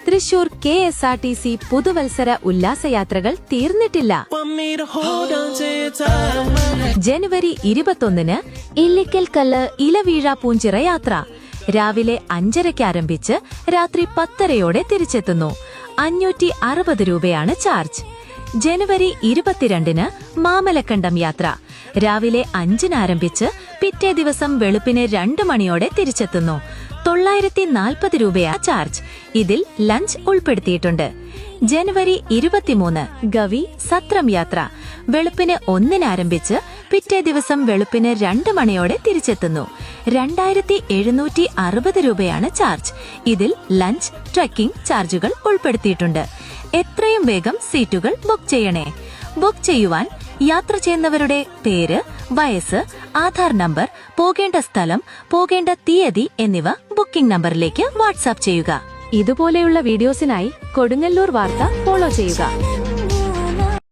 Thrissur KSRTC പുതുവത്സര ഉല്ലാസയാത്രകൾ തീർന്നിട്ടില്ല. ജനുവരി 21-ന് ഇല്ലിക്കൽ കല്ല് ഇലവീഴ പൂഞ്ചിറ യാത്ര രാവിലെ 5:30 ആരംഭിച്ച് രാത്രി 10:30 തിരിച്ചെത്തുന്നു. 560 രൂപയാണ് ചാർജ്. ജനുവരി 22-ന് മാമലക്കണ്ടം യാത്ര രാവിലെ 5-ന് ആരംഭിച്ച് പിറ്റേ ദിവസം വെളുപ്പിന് 2 മണിയോടെ തിരിച്ചെത്തുന്നു. 940 രൂപയാണ് ചാർജ്. ഇതിൽ ലഞ്ച് ഉൾപ്പെടുത്തിയിട്ടുണ്ട്. ജനുവരി 23 ഗവി സത്രം യാത്ര വെളുപ്പിന് 1-ന് ആരംഭിച്ച് പിറ്റേ ദിവസം വെളുപ്പിന് 2 മണിയോടെ തിരിച്ചെത്തുന്നു. 2760 രൂപയാണ് ചാർജ്. ഇതിൽ ലഞ്ച് ട്രക്കിംഗ് ചാർജുകൾ ഉൾപ്പെടുത്തിയിട്ടുണ്ട്. എത്രയും വേഗം സീറ്റുകൾ ബുക്ക് ചെയ്യണേ. ബുക്ക് ചെയ്യുവാൻ യാത്ര ചെയ്യുന്നവരുടെ പേര്, വയസ്സ്, ആധാർ നമ്പർ, പോകേണ്ട സ്ഥലം, പോകേണ്ട തീയതി എന്നിവ ബുക്കിംഗ് നമ്പറിലേക്ക് വാട്സാപ്പ് ചെയ്യുക. ഇതുപോലെയുള്ള വീഡിയോസിനായി കൊടുങ്ങല്ലൂർ വാർത്ത ഫോളോ ചെയ്യുക.